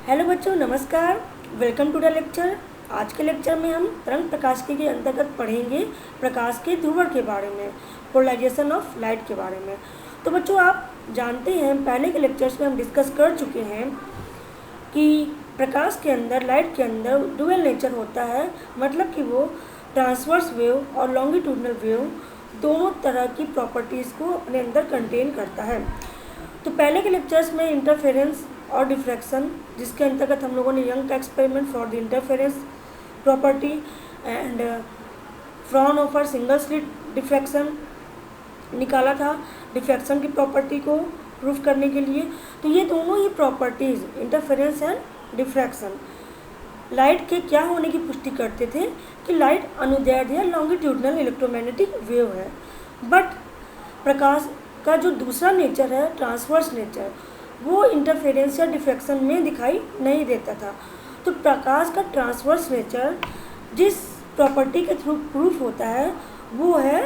Hello बच्चों, नमस्कार। Welcome to the lecture. आज के लेक्चर में हम तरंग प्रकाशिकी के अंतर्गत पढ़ेंगे प्रकाश के ध्रुवण के बारे में, पोलराइजेशन ऑफ लाइट के बारे में। तो बच्चों, आप जानते हैं पहले के लेक्चर्स में हम डिस्कस कर चुके हैं कि प्रकाश के अंदर, लाइट के अंदर डुअल नेचर होता है। मतलब कि वो ट्रांसवर्स वेव और लॉन्गिट्यूडनल वेव दोनों तरह की प्रॉपर्टीज़ को अपने अंदर कंटेन करता है। तो पहले के लेक्चर्स में इंटरफेरेंस और डिफ्रैक्शन, जिसके अंतर्गत हम लोगों ने यंग का experiment for the interference property and Fraunhofer single slit diffraction निकाला था, डिफ्रैक्शन की प्रॉपर्टी को प्रूफ करने के लिए। तो ये दोनों ही properties, interference and diffraction, light के क्या होने की पुष्टि करते थे कि लाइट अनुदैर्ध्य या लॉन्गिट्यूडनल इलेक्ट्रोमैग्नेटिक वेव है। बट प्रकाश का जो दूसरा नेचर है, ट्रांसवर्स नेचर, वो इंटरफेरेंस या डिफ्रैक्शन में दिखाई नहीं देता था। तो प्रकाश का ट्रांसवर्स नेचर जिस प्रॉपर्टी के थ्रू प्रूफ होता है वो है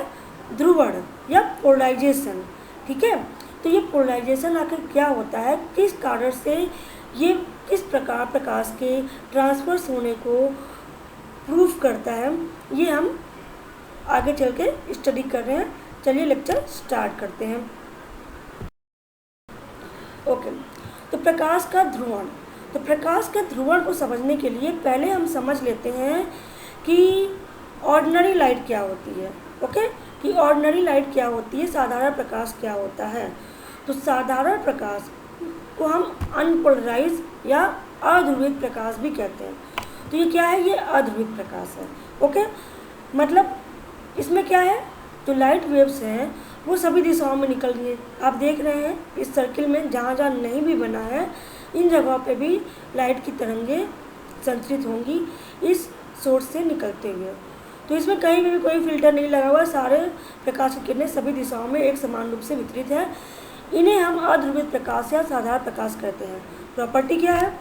ध्रुवण या पोलराइजेशन। ठीक है, तो ये पोलराइजेशन आखिर क्या होता है, किस कारण से ये किस प्रकार प्रकाश के ट्रांसवर्स होने को प्रूफ करता है, ये हम आगे चल के स्टडी कर रहे हैं। चलिए लेक्चर स्टार्ट करते हैं। ओके, तो प्रकाश का ध्रुवण। तो प्रकाश के ध्रुवण को समझने के लिए पहले हम समझ लेते हैं कि ऑर्डिनरी लाइट क्या होती है। ओके, कि ऑर्डिनरी लाइट क्या होती है, साधारण प्रकाश क्या होता है। तो साधारण प्रकाश को हम अनपोलराइज या अध्रुवित प्रकाश भी कहते हैं। तो ये क्या है, ये अध्रुवित प्रकाश है। ओके, मतलब इसमें क्या है, जो लाइट वेव्स हैं वो सभी दिशाओं में निकल रही है। आप देख रहे हैं इस सर्किल में जहाँ जहाँ नहीं भी बना है, इन जगहों पे भी लाइट की तरंगें संचरित होंगी इस सोर्स से निकलते हुए। तो इसमें कहीं भी कोई फिल्टर नहीं लगा हुआ, सारे प्रकाश की किरणें सभी दिशाओं में एक समान रूप से वितरित है। इन्हें हम अध्रुवित प्रकाश या साधारण प्रकाश कहते हैं। प्रॉपर्टी क्या है,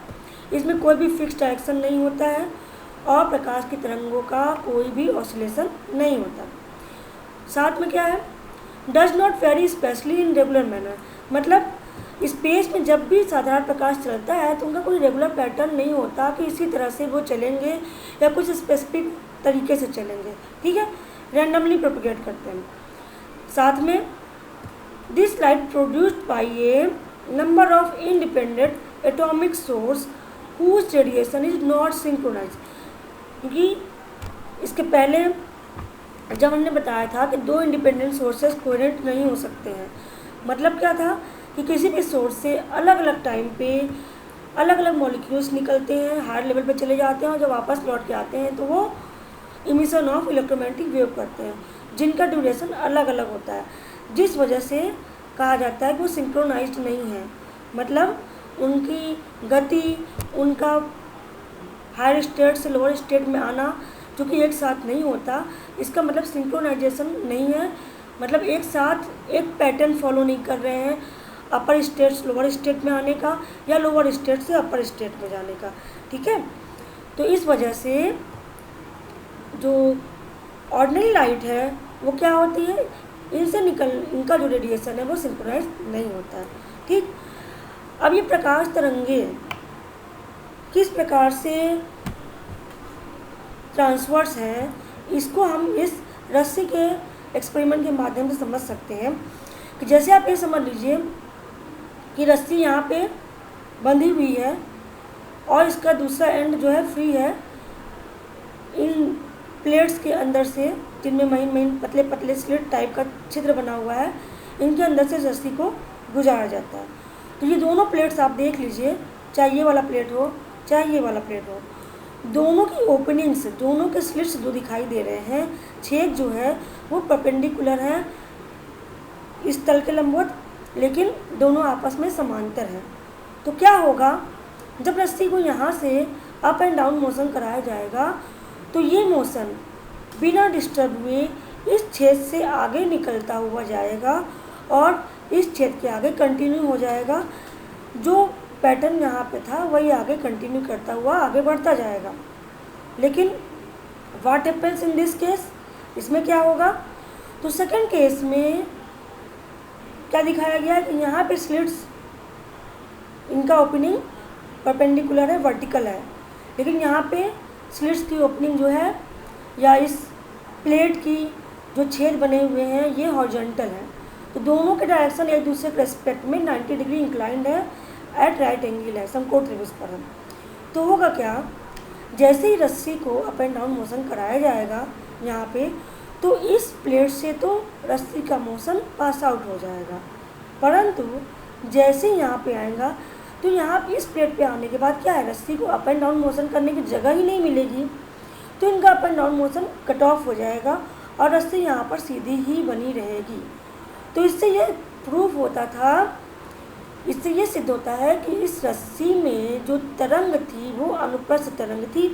इसमें कोई भी फिक्स डायरेक्शन नहीं होता है और प्रकाश की तरंगों का कोई भी ऑसिलेशन नहीं होता। साथ में क्या है, does not very specially in regular manner. मतलब स्पेस में जब भी साधारण प्रकाश चलता है तो उनका कोई रेगुलर पैटर्न नहीं होता कि इसी तरह से वो चलेंगे या कुछ स्पेसिफिक तरीके से चलेंगे। ठीक है, रैंडमली प्रोपगेट करते हैं। साथ में this light produced by a number of independent atomic source whose radiation is not synchronise. क्योंकि इसके पहले जब हमने बताया था कि दो इंडिपेंडेंट सोर्सेस कोहेरेंट नहीं हो सकते हैं, मतलब क्या था कि किसी भी सोर्स से अलग अलग टाइम पे अलग अलग मॉलिक्यूल्स निकलते हैं, हायर लेवल पे चले जाते हैं और जब वापस लौट के आते हैं तो वो इमिशन ऑफ इलेक्ट्रोमैग्नेटिक वेव करते हैं, जिनका ड्यूरेशन अलग अलग होता है, जिस वजह से कहा जाता है कि वो सिंक्रोनाइज्ड नहीं है। मतलब उनकी गति, उनका हायर स्टेट से लोअर स्टेट में आना जो कि एक साथ नहीं होता, इसका मतलब सिंक्रोनाइजेशन नहीं है। मतलब एक साथ एक पैटर्न फॉलो नहीं कर रहे हैं, अपर स्टेट से लोअर स्टेट में आने का या लोअर स्टेट से अपर स्टेट में जाने का। ठीक है, तो इस वजह से जो ऑर्डिनरी लाइट है वो क्या होती है, इनका जो रेडिएशन है वो सिंक्रोनाइज नहीं होता है। ठीक, अब ये प्रकाश तरंगे किस प्रकार से ट्रांसवर्स हैं, इसको हम इस रस्सी के एक्सपेरिमेंट के माध्यम से समझ सकते हैं। कि जैसे आप ये समझ लीजिए कि रस्सी यहाँ पे बंधी हुई है और इसका दूसरा एंड जो है फ्री है। इन प्लेट्स के अंदर से, जिनमें महीन महीन पतले पतले स्लिट टाइप का छिद्र बना हुआ है, इनके अंदर से रस्सी को गुजारा जाता है। तो ये दोनों प्लेट्स आप देख लीजिए, चाहे ये वाला प्लेट हो चाहे ये वाला प्लेट हो, दोनों की ओपनिंग्स, दोनों के स्लिट्स जो दिखाई दे रहे हैं, छेद जो है वो परपेंडिकुलर है इस तल के लंबवत, लेकिन दोनों आपस में समांतर हैं। तो क्या होगा, जब रस्सी को यहाँ से अप एंड डाउन मोशन कराया जाएगा तो ये मोशन बिना डिस्टर्ब हुए इस छेद से आगे निकलता हुआ जाएगा और इस छेद के आगे कंटिन्यू हो जाएगा। जो पैटर्न यहाँ पे था वही आगे कंटिन्यू करता हुआ आगे बढ़ता जाएगा। लेकिन what happens in this case, इसमें क्या होगा, तो सेकंड केस में क्या दिखाया गया कि यहाँ पे स्लिट्स, इनका ओपनिंग परपेंडिकुलर है, वर्टिकल है, लेकिन यहाँ पे स्लिट्स की ओपनिंग जो है या इस प्लेट की जो छेद बने हुए हैं ये हॉरिजॉन्टल है। तो दोनों के डायरेक्शन एक दूसरे के रेस्पेक्ट में 90 डिग्री इंक्लाइंड है, एट राइट एंगल है, समकोण त्रिभुज पर है। तो होगा क्या, जैसे ही रस्सी को अप एंड डाउन मोशन कराया जाएगा यहाँ पे, तो इस प्लेट से तो रस्सी का मोशन पास आउट हो जाएगा, परंतु जैसे ही यहाँ पे आएगा तो यहाँ इस प्लेट पे आने के बाद क्या है, रस्सी को अप एंड डाउन मोशन करने की जगह ही नहीं मिलेगी, तो इनका up and down motion cut off हो जाएगा और रस्सी यहाँ पर सीधी ही बनी रहेगी। तो इससे ये प्रूफ होता था, इससे ये सिद्ध होता है कि इस रस्सी में जो तरंग थी वो अनुप्रस्थ तरंग थी।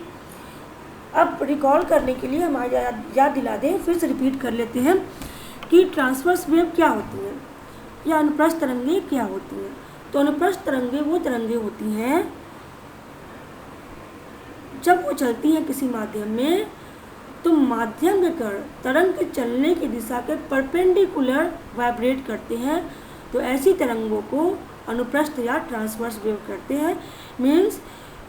अब रिकॉल करने के लिए हमारे याद दिला दें, फिर से रिपीट कर लेते हैं कि ट्रांसवर्स वेव क्या होती है या अनुप्रस्थ तरंगें क्या होती हैं। तो अनुप्रस्थ तरंगें वो तरंगें होती हैं जब वो चलती हैं किसी माध्यम में, तो माध्यम के कण तरंग के चलने की दिशा के परपेंडिकुलर वाइब्रेट करते हैं, तो ऐसी तरंगों को अनुप्रस्थ या ट्रांसवर्स वेव करते हैं। Means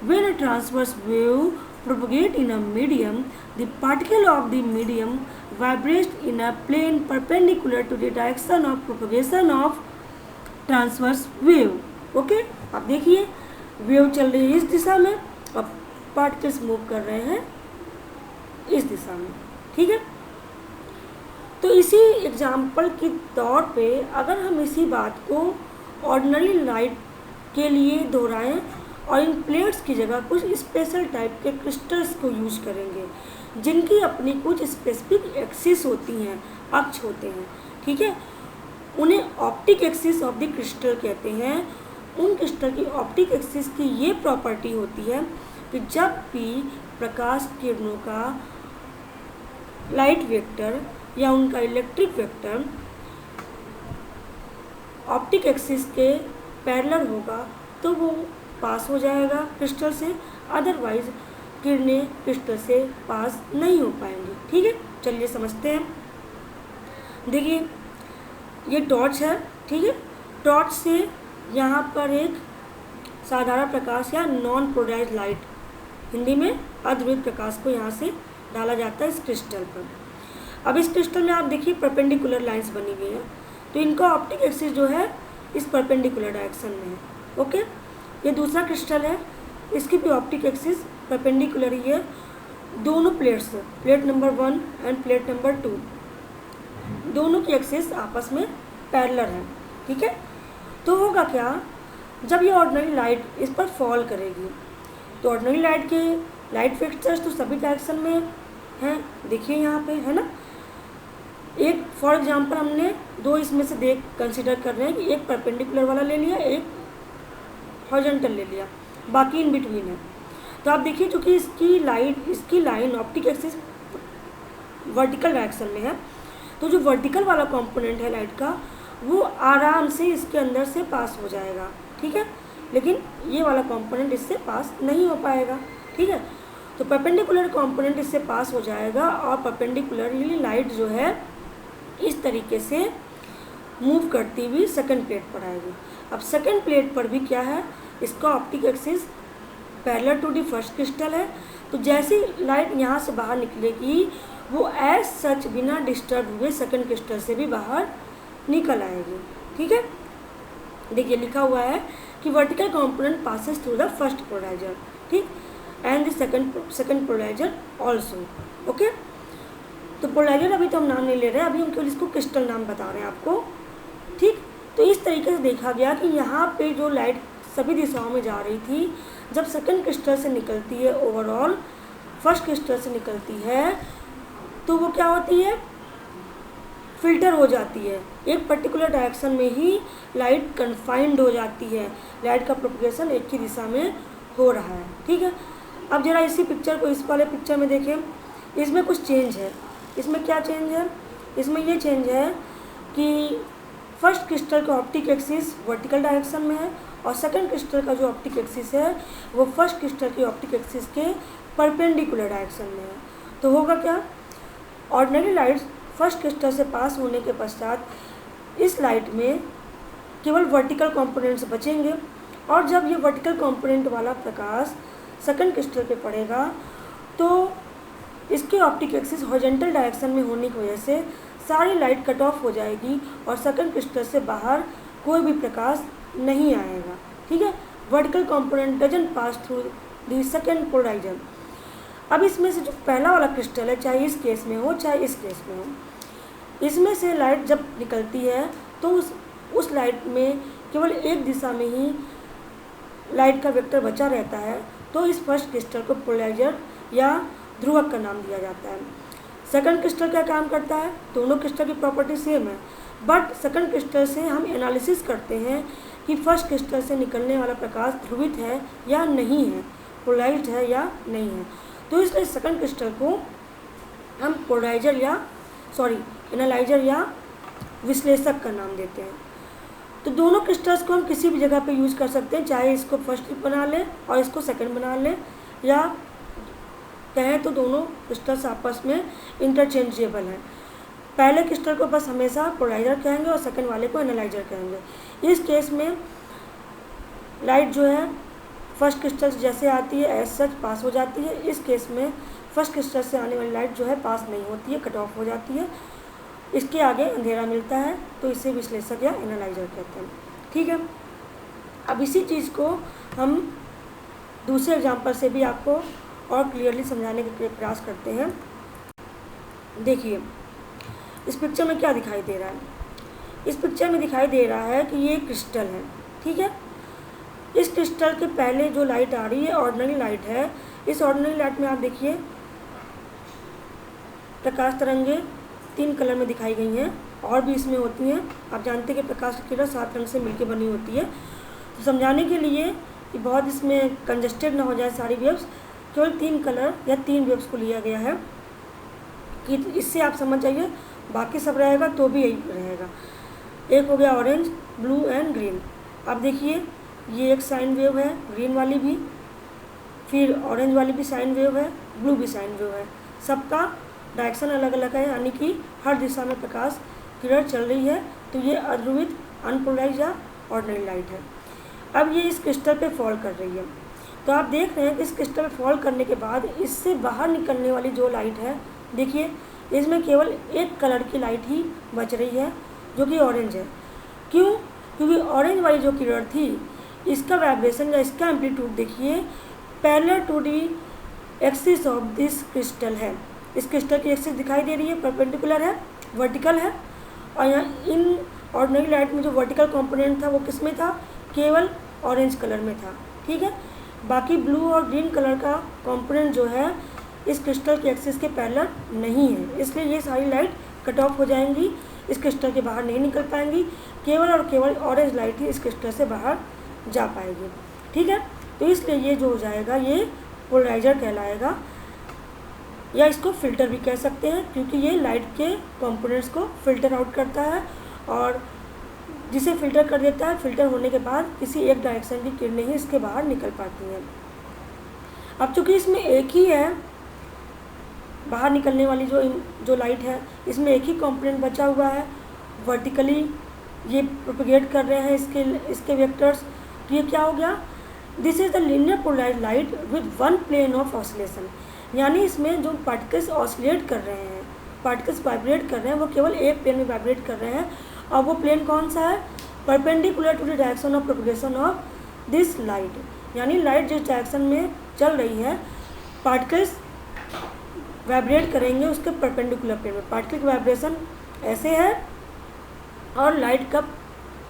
when a transverse wave propagate in a medium, the particle of the medium vibrates in a plane perpendicular to the direction of propagation of transverse wave. Okay, अब देखिए वेव चल रही है इस दिशा में, अब पार्टिकल्स मूव कर रहे हैं इस दिशा में, ठीक है। तो इसी एग्जाम्पल के तौर पे अगर हम इसी बात को ऑर्डिनरी लाइट के लिए दोहराएं और इन प्लेट्स की जगह कुछ स्पेशल टाइप के क्रिस्टल्स को यूज करेंगे जिनकी अपनी कुछ स्पेसिफिक एक्सिस होती हैं, अक्ष होते हैं, ठीक है। उन्हें optic axis of the crystal कहते हैं। उन क्रिस्टल की ऑप्टिक एक्सिस की ये प्रॉपर्टी होती है कि जब भी प्रकाश किरणों का लाइट वेक्टर या उनका इलेक्ट्रिक वेक्टर ऑप्टिक एक्सिस के पैरेलल होगा तो वो पास हो जाएगा क्रिस्टल से, अदरवाइज किरणें क्रिस्टल से पास नहीं हो पाएंगी, ठीक है। चलिए समझते हैं। देखिए ये टॉर्च है, ठीक है। टॉर्च से यहाँ पर एक साधारण प्रकाश या नॉन पोलराइज्ड लाइट, हिंदी में अर्धवृत्त प्रकाश को यहाँ से डाला जाता है इस क्रिस्टल पर। अब इस क्रिस्टल में आप देखिए परपेंडिकुलर लाइंस बनी हुई हैं, तो इनका ऑप्टिक एक्सिस जो है इस परपेंडिकुलर डायरेक्शन में है, ओके। ये दूसरा क्रिस्टल है, इसकी भी ऑप्टिक एक्सिस परपेंडिकुलर ही है। दोनों plates, plate number 1 end plate number 2, दोनों की एक्सिस आपस में पैरेलल है, ठीक है। तो होगा क्या, जब ये ऑर्डिनरी लाइट इस पर फॉल करेगी, तो ऑर्डिनरी लाइट के लाइट वेक्टर्स तो सभी डायरेक्शन में हैं, देखिए यहाँ पे है ना। एक फॉर एग्जांपल हमने दो इसमें से देख कंसिडर कर रहे हैं कि एक परपेंडिकुलर वाला ले लिया, एक हॉरिजॉन्टल ले लिया, बाकी इन बिटवीन है। तो आप देखिए चूँकि इसकी line optic axis vertical direction में है, तो जो वर्टिकल वाला कंपोनेंट है लाइट का वो आराम से इसके अंदर से पास हो जाएगा, ठीक है, लेकिन ये वाला कंपोनेंट इससे पास नहीं हो पाएगा, ठीक है। तो परपेंडिकुलर कंपोनेंट इससे पास हो जाएगा और परपेंडिकुलरली लाइट जो है इस तरीके से मूव करती हुई सेकंड प्लेट पर आएगी। अब सेकंड प्लेट पर भी क्या है, इसका optic axis parallel to the first crystal है, तो जैसी लाइट यहाँ से बाहर निकलेगी वो एज सच बिना डिस्टर्ब हुए सेकंड क्रिस्टल से भी बाहर निकल आएगी, ठीक है। देखिए लिखा हुआ है कि vertical component passes through the first polarizer, ठीक, and the second polarizer also, okay. तो पोलराइजर अभी तो हम नाम नहीं ले रहे हैं, अभी हम केवल इसको क्रिस्टल नाम बता रहे हैं आपको, ठीक। तो इस तरीके से देखा गया कि यहाँ पे जो लाइट सभी दिशाओं में जा रही थी, जब सेकंड क्रिस्टल से निकलती है ओवरऑल फर्स्ट क्रिस्टल से निकलती है, तो वो क्या होती है, फिल्टर हो जाती है, एक पर्टिकुलर डायरेक्शन में ही लाइट कन्फाइंड हो जाती है, लाइट का प्रोपगेशन एक ही दिशा में हो रहा है, ठीक है। अब जरा इसी पिक्चर को इस वाले पिक्चर में देखें, इसमें कुछ चेंज है। इसमें क्या चेंज है, इसमें ये चेंज है कि फर्स्ट क्रिस्टल का ऑप्टिक एक्सिस वर्टिकल डायरेक्शन में है और सेकंड क्रिस्टल का जो ऑप्टिक एक्सिस है वो फर्स्ट क्रिस्टल की ऑप्टिक एक्सिस के परपेंडिकुलर डायरेक्शन में है। तो होगा क्या, ऑर्डिनरी लाइट फर्स्ट क्रिस्टल से पास होने के पश्चात इस लाइट में केवल वर्टिकल कंपोनेंट्स बचेंगे और जब ये वर्टिकल कंपोनेंट वाला प्रकाश सेकंड क्रिस्टल पे पड़ेगा तो इसके ऑप्टिक एक्सिस हॉरिजॉन्टल डायरेक्शन में होने की वजह से सारी लाइट कट ऑफ हो जाएगी और सेकंड क्रिस्टल से बाहर कोई भी प्रकाश नहीं आएगा। ठीक है, vertical component doesn't pass through the second polariser. अब इसमें से जो पहला वाला क्रिस्टल है, चाहे इस केस में हो चाहे इस केस में हो, इसमें से लाइट जब निकलती है तो उस लाइट में केवल एक दिशा में ही लाइट का वेक्टर बचा रहता है, तो इस फर्स्ट क्रिस्टल को पोलराइजर या ध्रुवक का नाम दिया जाता है। सेकंड क्रिस्टल क्या काम करता है? दोनों क्रिस्टल की प्रॉपर्टी सेम है, बट सेकंड क्रिस्टल से हम एनालिसिस करते हैं कि फर्स्ट क्रिस्टल से निकलने वाला प्रकाश ध्रुवित है या नहीं है, पोलराइज्ड है या नहीं है। तो इसलिए सेकंड क्रिस्टल को हम पोलराइजर या एनालाइजर या विश्लेषक का नाम देते हैं। तो दोनों क्रिस्टल्स को हम किसी भी जगह पे यूज़ कर सकते हैं, चाहे इसको फर्स्ट बना लें और इसको सेकंड बना लें, या कहें तो दोनों क्रिस्टल्स आपस में इंटरचेंजेबल हैं। पहले क्रिस्टल को बस हमेशा पोलराइजर कहेंगे और सेकंड वाले को एनालाइजर कहेंगे। इस केस में लाइट जो है फर्स्ट क्रिस्टल से जैसे आती है एज सच पास हो जाती है। इस केस में फर्स्ट क्रिस्टल से आने वाली लाइट जो है पास नहीं होती है, कट ऑफ हो जाती है, इसके आगे अंधेरा मिलता है, तो इसे विश्लेषक या एनालाइजर कहते हैं। ठीक है, अब इसी चीज़ को हम दूसरे एग्जाम्पल से भी आपको और क्लियरली समझाने के प्रयास करते हैं। देखिए इस पिक्चर में क्या दिखाई दे रहा है। इस पिक्चर में दिखाई दे रहा है कि ये क्रिस्टल है। ठीक है, इस क्रिस्टल के पहले जो लाइट आ रही है ऑर्डिनरी लाइट है। इस ऑर्डिनरी लाइट में आप देखिए प्रकाश तरंगे 3 कलर में दिखाई गई हैं, और भी इसमें होती हैं। आप जानते हैं कि प्रकाश की किरण 7 रंग से मिलकर बनी होती है। तो समझाने के लिए कि बहुत इसमें कंजस्टेड ना हो जाए सारी वेव्स, केवल 3 कलर या 3 वेव्स को लिया गया है कि इससे आप समझ जाइए, बाकी सब रहेगा तो भी यही रहेगा। एक हो गया ऑरेंज, ब्लू एंड ग्रीन। अब देखिए ये एक साइन वेव है, ग्रीन वाली भी, फिर ऑरेंज वाली भी साइन वेव है, ब्लू भी साइन वेव है। सबका डायरेक्शन अलग अलग है, यानी कि हर दिशा में प्रकाश किरण चल रही है। तो ये अध्रुवित अनपोलराइज्ड या ऑर्डिनरी लाइट है। अब ये इस क्रिस्टल पे फॉल कर रही है। तो आप देख रहे हैं कि इस क्रिस्टल पे फॉल करने के बाद इससे बाहर निकलने वाली जो लाइट है, देखिए इसमें केवल एक कलर की लाइट ही बच रही है, जो कि ऑरेंज है। क्यों? क्योंकि ऑरेंज वाली जो किरण थी, इसका वाइब्रेशन या इसका एम्पलीट्यूड देखिए parallel to the axis of this crystal है। इस क्रिस्टल की एक्सिस दिखाई दे रही है, परपेंडिकुलर है, वर्टिकल है। और यहाँ इन ऑर्डिनरी लाइट में जो वर्टिकल कंपोनेंट था वो किस में था? केवल ऑरेंज कलर में था। ठीक है, बाकी ब्लू और ग्रीन कलर का कंपोनेंट जो है इस क्रिस्टल के एक्सिस के पैरेलल नहीं है, इसलिए ये सारी लाइट कट ऑफ हो जाएंगी, इस क्रिस्टल के बाहर नहीं निकल पाएंगी। केवल और केवल ऑरेंज लाइट ही इस क्रिस्टल से बाहर जा पाएगी। ठीक है, तो इसलिए ये जो हो जाएगा ये पोलराइजर कहलाएगा, या इसको फिल्टर भी कह सकते हैं, क्योंकि ये लाइट के कंपोनेंट्स को फिल्टर आउट करता है, और जिसे फिल्टर कर देता है, फिल्टर होने के बाद किसी एक डायरेक्शन की किरणें ही इसके बाहर निकल पाती हैं। अब चूँकि इसमें एक ही है बाहर निकलने वाली जो लाइट है, इसमें एक ही कंपोनेंट बचा हुआ है, वर्टिकली ये प्रोपेगेट कर रहे हैं इसके वेक्टर्स। तो ये क्या हो गया? This is the linear polarised light with one plane of oscillation. यानी इसमें जो पार्टिकल्स ऑसिलेट कर रहे हैं, पार्टिकल्स वाइब्रेट कर रहे हैं, वो केवल एक प्लेन में वाइब्रेट कर रहे हैं। और वो प्लेन कौन सा है? Perpendicular to the direction of propagation of this light. यानी लाइट जिस डायरेक्शन में चल रही है, पार्टिकल्स वाइब्रेट करेंगे उसके परपेंडिकुलर प्लेन में। पार्टिकल की वाइब्रेशन ऐसे है और लाइट का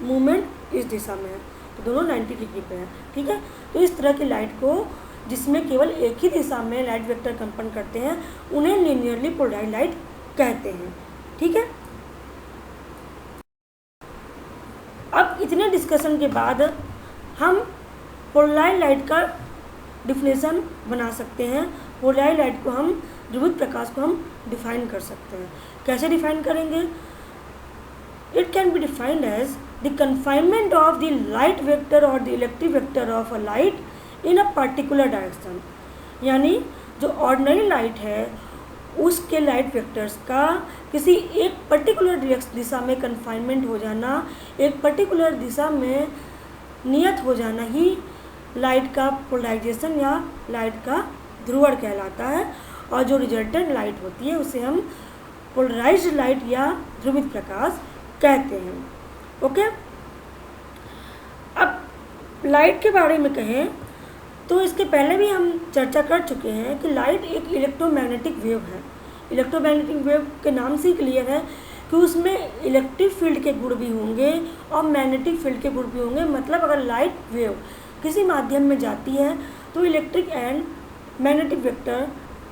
मूवमेंट इस दिशा में है, तो दोनों 90 डिग्री पे है। ठीक है, तो इस तरह की लाइट को, जिसमें केवल एक ही दिशा में लाइट वेक्टर कंपन करते हैं, उन्हें लीनियरली पोलराइज्ड लाइट कहते हैं। ठीक है, अब इतने डिस्कशन के बाद हम पोलराइज्ड लाइट का डिफिनेशन बना सकते हैं। पोलराइज्ड लाइट को हम, ध्रुवित प्रकाश को हम डिफाइन कर सकते हैं। कैसे डिफाइन करेंगे? It can be defined as the confinement of the light vector और the electric vector of a light in a particular direction. यानी जो ऑर्डिनरी लाइट है उसके लाइट वेक्टर्स का किसी एक पर्टिकुलर दिशा में कन्फाइनमेंट हो जाना, एक पर्टिकुलर दिशा में नियत हो जाना ही लाइट का पोलराइजेशन या लाइट का ध्रुवण कहलाता है, और जो रिजल्टेंट लाइट होती है उसे हम पोलराइज्ड लाइट या ध्रुवित प्रकाश कहते हैं। ओके, अब लाइट के बारे में कहें तो इसके पहले भी हम चर्चा कर चुके हैं कि लाइट एक इलेक्ट्रोमैग्नेटिक वेव है। इलेक्ट्रोमैग्नेटिक वेव के नाम से ही क्लियर है कि उसमें इलेक्ट्रिक फील्ड के गुण भी होंगे और मैग्नेटिक फील्ड के गुण भी होंगे। मतलब अगर लाइट वेव किसी माध्यम में जाती है तो electric and magnetic vector,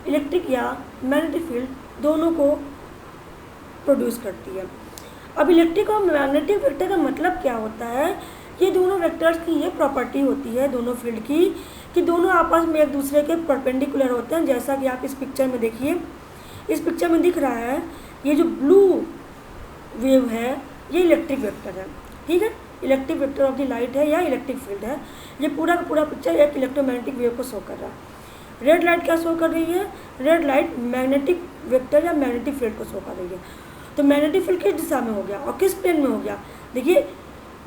electric या मैग्नेटिक फील्ड दोनों को प्रोड्यूस करती है। अब इलेक्ट्रिक और मैग्नेटिक वेक्टर का मतलब क्या होता है, ये दोनों वेक्टर्स की ये प्रॉपर्टी होती है दोनों फील्ड की कि दोनों आपस में एक दूसरे के परपेंडिकुलर होते हैं। जैसा कि आप इस पिक्चर में देखिए, इस पिक्चर में दिख रहा है ये जो ब्लू वेव है ये इलेक्ट्रिक वेक्टर है, ठीक है, electric vector of the light है या इलेक्ट्रिक फील्ड है। ये पूरा का पूरा पिक्चर एक इलेक्ट्रोमैग्नेटिक वेव को शो कर रहा है। रेड लाइट क्या शो कर रही है, रेड लाइट मैग्नेटिक वेक्टर या मैग्नेटिक फील्ड को शो कर रही है। तो मैग्नेटिक फील्ड किस दिशा में हो गया और किस प्लेन में हो गया, देखिए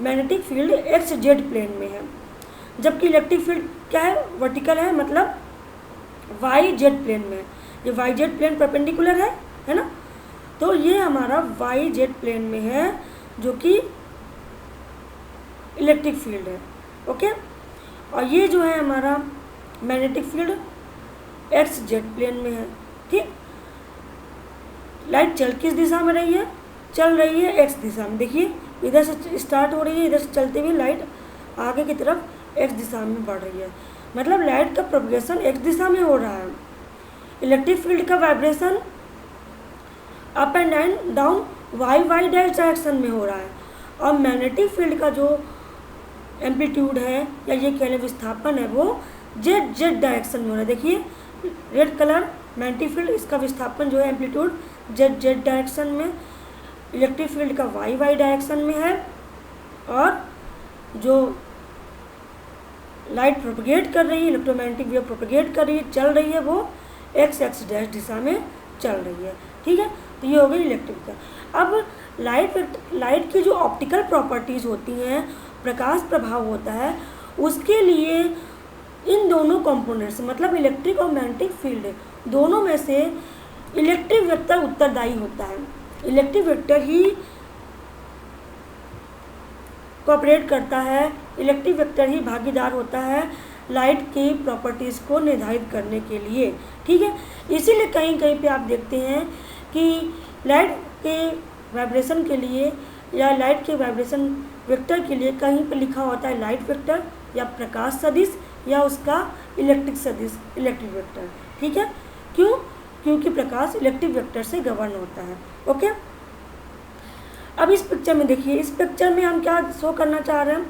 magnetic field X Z plane में है, जबकि इलेक्ट्रिक फील्ड क्या है, वर्टिकल है, मतलब वाई जेड प्लेन में है। ये वाई जेड प्लेन परपेंडिकुलर है ना, तो ये हमारा वाई जेड प्लेन में है जो कि इलेक्ट्रिक फील्ड है। ओके, और ये जो है हमारा magnetic field X Z plane में है। ठीक, लाइट चल किस दिशा में रही है, चल रही है एक्स दिशा में। देखिए इधर से स्टार्ट हो रही है, इधर से चलते हुए लाइट आगे की तरफ एक्स दिशा में बढ़ रही है, मतलब लाइट का प्रोपगेशन एक्स दिशा में हो रहा है। इलेक्ट्रिक फील्ड का vibration up and down Y Y direction में हो रहा है, और मैग्नेटिक फील्ड का जो एम्पलीट्यूड है या ये कह लें विस्थापन है वो जेड जेड डायरेक्शन में हो रहा है। देखिए रेड कलर मैग्नेटिक फील्ड, इसका विस्थापन जो है एम्पलीट्यूड जेड जेड डायरेक्शन में, इलेक्ट्रिक फील्ड का वाई वाई डायरेक्शन में है, और जो लाइट प्रोपगेट कर रही है, इलेक्ट्रोमैग्नेटिक वेव प्रोपगेट कर रही है, चल रही है, वो एक्स एक्स डैश दिशा में चल रही है। ठीक है, तो ये हो गई इलेक्ट्रिक का। अब लाइट की जो ऑप्टिकल प्रॉपर्टीज़ होती हैं, प्रकाश प्रभाव होता है, उसके लिए इन दोनों कंपोनेंट्स मतलब इलेक्ट्रिक और मैग्नेटिक फील्ड दोनों में से इलेक्ट्रिक वेक्टर उत्तरदायी होता है। इलेक्ट्रिक वेक्टर ही कोऑपरेट करता है, इलेक्ट्रिक वेक्टर ही भागीदार होता है लाइट की प्रॉपर्टीज़ को निर्धारित करने के लिए। ठीक है, इसीलिए कहीं कहीं पे आप देखते हैं कि लाइट के वाइब्रेशन के लिए या लाइट के वाइब्रेशन वेक्टर के लिए कहीं पर लिखा होता है लाइट वेक्टर या प्रकाश सदिश या उसका इलेक्ट्रिक सदिश इलेक्ट्रिक वेक्टर। ठीक है, क्यों, क्योंकि प्रकाश इलेक्ट्रिक वेक्टर से गवर्न होता है। ओके, अब इस पिक्चर में देखिए, इस पिक्चर में हम क्या शो करना चाह रहे हैं,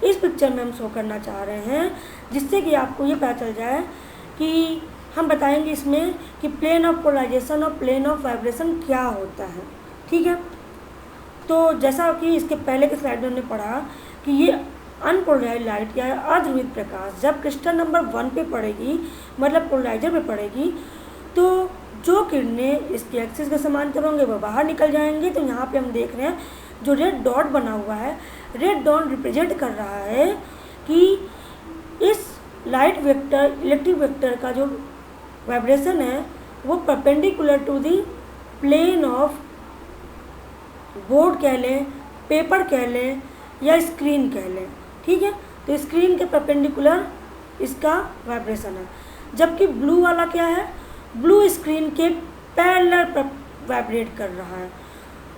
इस पिक्चर में हम शो करना चाह रहे हैं जिससे कि आपको ये पता चल जाए कि हम बताएंगे इसमें कि प्लेन ऑफ पोलराइजेशन और प्लेन ऑफ वाइब्रेशन क्या होता है। ठीक है, तो जैसा कि इसके पहले के स्लाइड में हमने पढ़ा कि ये अनपोलराइज्ड लाइट या अध्रुवित प्रकाश जब क्रिस्टल नंबर 1 पे पड़ेगी, मतलब पोलराइजर पे पड़ेगी, तो जो किरणें इसके एक्सिस के समांतर होंगे वो बाहर निकल जाएंगे। तो यहाँ पे हम देख रहे हैं जो रेड डॉट बना हुआ है, रेड डॉट रिप्रेजेंट कर रहा है कि इस लाइट वेक्टर इलेक्ट्रिक वेक्टर का जो वाइब्रेशन है वो perpendicular to the plane of board कह लें, पेपर कह लें या स्क्रीन कह लें। ठीक है, तो स्क्रीन के परपेंडिकुलर इसका वाइब्रेशन है, जबकि ब्लू वाला क्या है, ब्लू स्क्रीन के पैरेलल पर वाइब्रेट कर रहा है।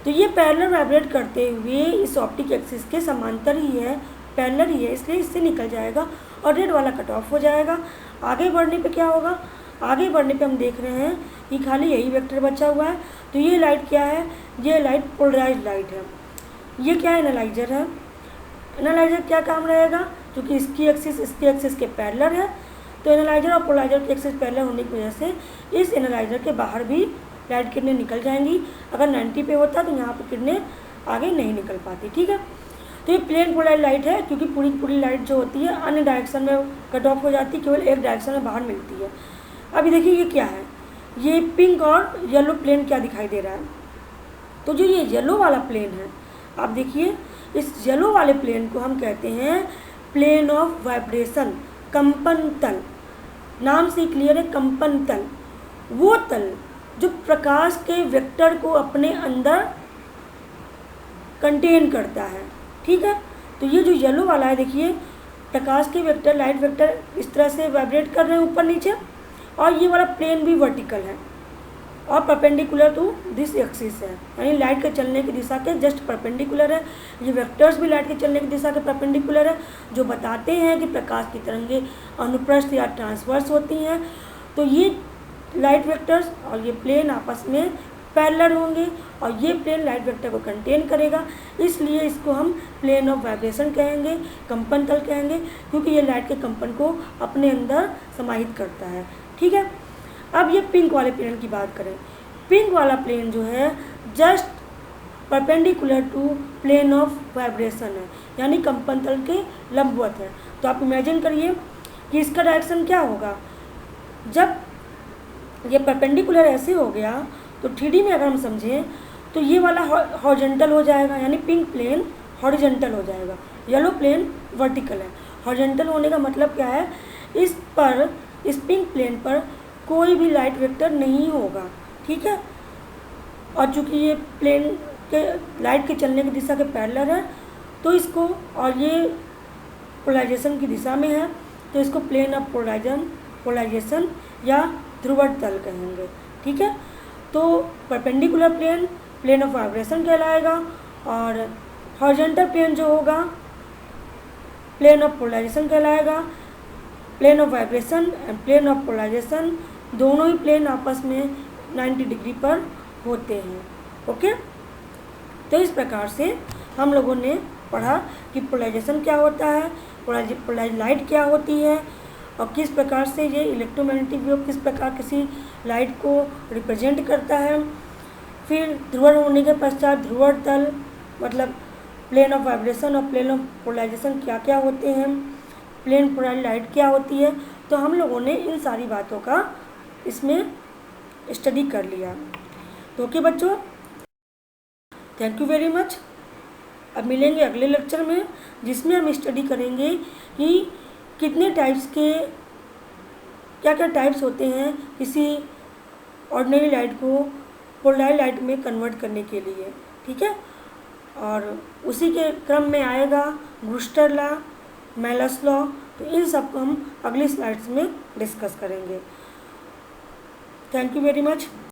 तो ये पैरेलल वाइब्रेट करते हुए इस ऑप्टिक एक्सिस के समांतर ही है, पैरेलल ही है, इसलिए इससे निकल जाएगा और रेड वाला कट ऑफ हो जाएगा। आगे बढ़ने पे क्या होगा, आगे बढ़ने पे हम देख रहे हैं कि खाली यही वेक्टर बचा हुआ है। तो ये लाइट क्या है, ये लाइट पोलराइज्ड लाइट है। ये क्या एनालाइजर है, एनालाइजर क्या काम रहेगा, क्योंकि इसकी एक्सिस के पैरेलल है, तो एनालाइजर और पोलराइजर की एक्सिस पैरेलल होने की वजह से इस एनालाइजर के बाहर भी लाइट किरणें निकल जाएंगी। अगर 90 पे होता तो यहाँ पर किरणें आगे नहीं निकल पाती। ठीक है, तो ये प्लेन पोलराइज्ड लाइट है, क्योंकि पूरी लाइट जो होती है अन्य डायरेक्शन में कट ऑफ हो जाती है, केवल एक डायरेक्शन में बाहर मिलती है। अभी देखिए ये क्या है, ये पिंक और येलो प्लेन क्या दिखाई दे रहा है, तो जो ये येलो वाला प्लेन है, आप देखिए इस येलो वाले प्लेन को हम कहते हैं प्लेन ऑफ वाइब्रेशन, कंपन तल, नाम से क्लियर है, कंपन तल, वो तल जो प्रकाश के वेक्टर को अपने अंदर कंटेन करता है। ठीक है, तो ये जो येलो वाला है, देखिए प्रकाश के वेक्टर, लाइट वेक्टर इस तरह से वाइब्रेट कर रहे हैं ऊपर नीचे, और ये वाला प्लेन भी वर्टिकल है और परपेंडिकुलर टू दिस एक्सिस है, यानी लाइट के चलने की दिशा के जस्ट परपेंडिकुलर है। ये वेक्टर्स भी लाइट के चलने की दिशा के परपेंडिकुलर है, जो बताते हैं कि प्रकाश की तरंगें अनुप्रस्थ या ट्रांसवर्स होती हैं। तो ये लाइट वेक्टर्स और ये प्लेन आपस में पैरेलल होंगे और ये प्लेन लाइट वेक्टर को कंटेन करेगा, इसलिए इसको हम प्लेन ऑफ वाइब्रेशन कहेंगे, कंपन तल कहेंगे, क्योंकि ये लाइट के कंपन को अपने अंदर समाहित करता है। ठीक है, अब ये पिंक वाले प्लेन की बात करें। पिंक वाला प्लेन जो है just perpendicular to plane of vibration है, यानी कंपन तल के लंबवत है। तो आप इमेजिन करिए कि इसका डायरेक्शन क्या होगा। जब ये परपेंडिकुलर ऐसे हो गया तो 3D में अगर हम समझें तो ये वाला हॉरिजॉन्टल हो जाएगा, यानी पिंक प्लेन हॉरिजॉन्टल हो जाएगा, येलो प्लेन वर्टिकल है। हॉरिजॉन्टल होने का मतलब क्या है, इस पिंक प्लेन पर कोई भी लाइट वेक्टर नहीं होगा। ठीक है, और चूंकि ये प्लेन के लाइट के चलने की दिशा के पैरेलल है, तो इसको, और ये पोलराइजेशन की दिशा में है, तो इसको प्लेन ऑफ पोलराइजेशन या ध्रुवण तल कहेंगे। ठीक है, तो perpendicular plane plane of vibration कहलाएगा, और हॉरिजॉन्टल प्लेन जो होगा प्लेन ऑफ पोलराइजेशन कहलाएगा। Plane of vibration and plane of polarisation दोनों ही प्लेन आपस में 90 डिग्री पर होते हैं। ओके, तो इस प्रकार से हम लोगों ने पढ़ा कि पोलराइजेशन क्या होता है, पोलराइज लाइट क्या होती है, और किस प्रकार से ये इलेक्ट्रोमैग्नेटिक वेव किस प्रकार किसी लाइट को रिप्रेजेंट करता है। फिर ध्रुवण होने के पश्चात ध्रुवण तल मतलब प्लेन ऑफ वाइब्रेशन और प्लेन ऑफ पोलराइजेशन क्या क्या होते हैं, प्लेन पोलराइज लाइट क्या होती है। तो हम लोगों ने इन सारी बातों का इसमें स्टडी कर लिया। तो ओके बच्चों, थैंक यू वेरी मच। अब मिलेंगे अगले लेक्चर में, जिसमें हम स्टडी करेंगे कि कितने टाइप्स के क्या क्या टाइप्स होते हैं किसी ऑर्डिनरी लाइट को पोलराइज लाइट में कन्वर्ट करने के लिए। ठीक है, और उसी के क्रम में आएगा ब्रूस्टर लॉ, मेलस लॉ। तो इन सब को हम अगली स्लाइड्स में डिस्कस करेंगे। Thank you very much.